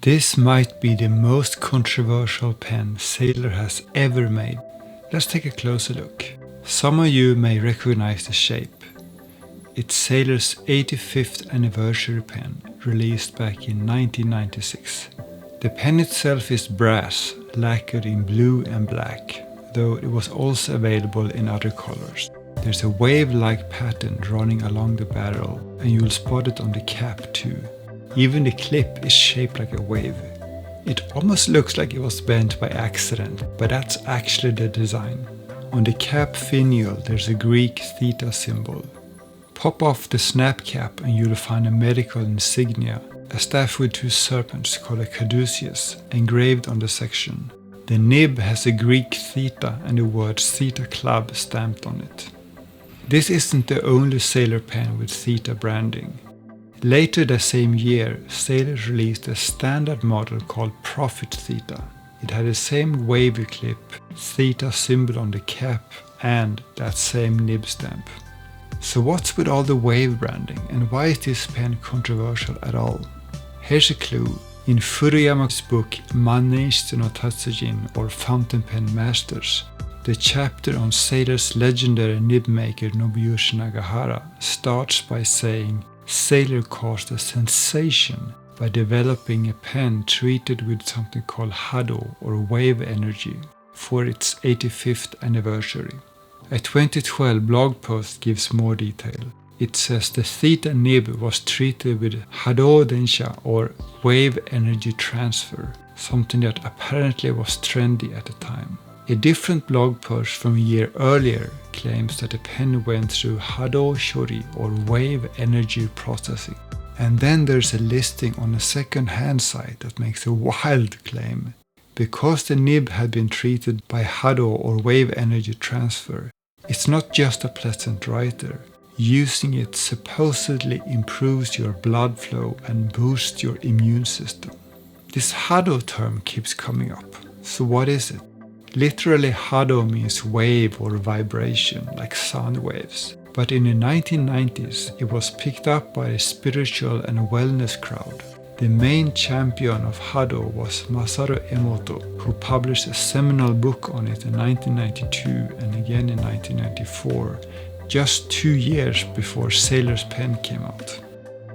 This might be the most controversial pen Sailor has ever made. Let's take a closer look. Some of you may recognize the shape. It's Sailor's 85th anniversary pen, released back in 1996. The pen itself is brass, lacquered in blue and black, though it was also available in other colors. There's a wave-like pattern running along the barrel, and you'll spot it on the cap too. Even the clip is shaped like a wave. It almost looks like it was bent by accident, but that's actually the design. On the cap finial there's a Greek theta symbol. Pop off the snap cap and you'll find a medical insignia, a staff with two serpents called a caduceus, engraved on the section. The nib has a Greek theta and the word Theta Club stamped on it. This isn't the only Sailor pen with theta branding. Later that same year, Sailor released a standard model called Prophet Theta. It had the same wavy clip, theta symbol on the cap, and that same nib stamp. So what's with all the wave branding, and why is this pen controversial at all? Here's a clue. In Furuyama's book Maneishi no Tatsujin, or Fountain Pen Masters, the chapter on Sailor's legendary nib maker Nobuyushi Nagahara starts by saying Sailor caused a sensation by developing a pen treated with something called Hado, or wave energy, for its 85th anniversary. A 2012 blog post gives more detail. It says the theta nib was treated with Hado Densha, or wave energy transfer, something that apparently was trendy at the time. A different blog post from a year earlier claims that the pen went through Hado Shori, or wave energy processing. And then there's a listing on a second-hand site that makes a wild claim. Because the nib had been treated by Hado, or wave energy transfer, it's not just a pleasant writer. Using it supposedly improves your blood flow and boosts your immune system. This Hado term keeps coming up. So what is it? Literally, Hado means wave or vibration, like sound waves. But in the 1990s, it was picked up by a spiritual and wellness crowd. The main champion of Hado was Masaru Emoto, who published a seminal book on it in 1992 and again in 1994, just 2 years before Sailor's pen came out.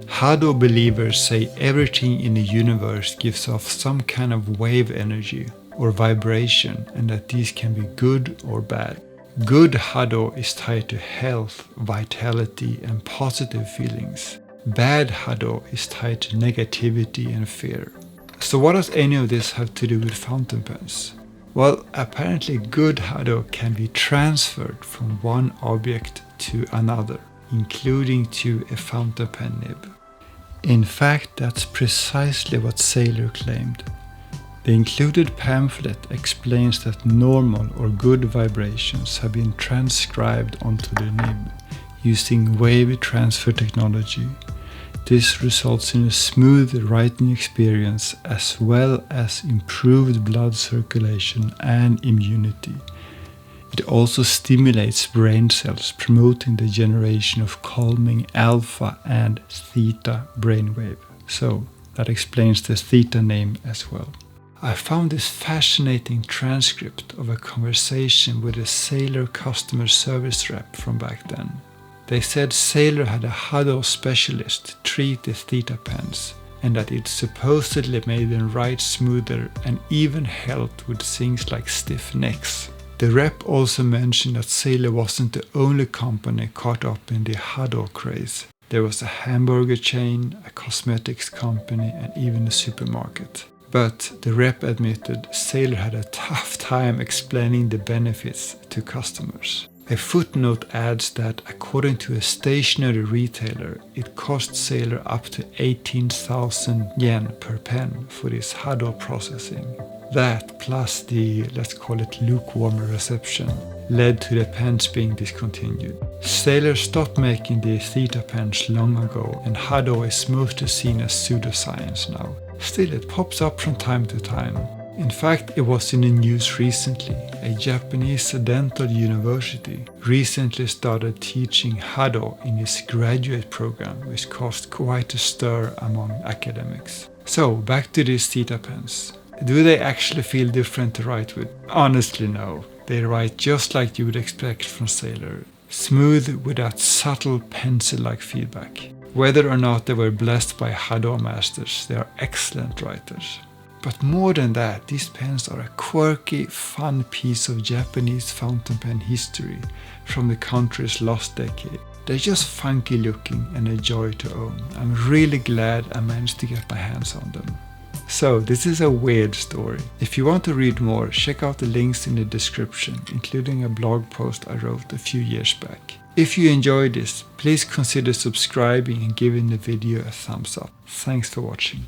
Hado believers say everything in the universe gives off some kind of wave energy or vibration, and that these can be good or bad. Good Hado is tied to health, vitality, and positive feelings. Bad Hado is tied to negativity and fear. So what does any of this have to do with fountain pens? Well, apparently good Hado can be transferred from one object to another, including to a fountain pen nib. In fact, that's precisely what Sailor claimed. The included pamphlet explains that normal or good vibrations have been transcribed onto the nib using wave transfer technology. This results in a smooth writing experience as well as improved blood circulation and immunity. It also stimulates brain cells, promoting the generation of calming alpha and theta brainwave. So that explains the theta name as well. I found this fascinating transcript of a conversation with a Sailor customer service rep from back then. They said Sailor had a Hado specialist treat the theta pens, and that it supposedly made them write smoother and even helped with things like stiff necks. The rep also mentioned that Sailor wasn't the only company caught up in the Hado craze. There was a hamburger chain, a cosmetics company, and even a supermarket. But the rep admitted Sailor had a tough time explaining the benefits to customers. A footnote adds that according to a stationery retailer, it cost Sailor up to 18,000 yen per pen for this Hado processing. That, plus the, let's call it lukewarm reception, led to the pens being discontinued. Sailor stopped making the theta pens long ago, and Hado is mostly seen as pseudoscience now. Still, it pops up from time to time. In fact, it was in the news recently. A Japanese dental university recently started teaching Hado in its graduate program, which caused quite a stir among academics. So back to these Theta pens. Do they actually feel different to write with? Honestly no. They write just like you would expect from Sailor. Smooth with that subtle pencil-like feedback. Whether or not they were blessed by Hado masters, they are excellent writers. But more than that, these pens are a quirky, fun piece of Japanese fountain pen history from the country's lost decade. They're just funky looking and a joy to own. I'm really glad I managed to get my hands on them. So this is a weird story. If you want to read more, check out the links in the description, including a blog post I wrote a few years back. If you enjoyed this, please consider subscribing and giving the video a thumbs up. Thanks for watching.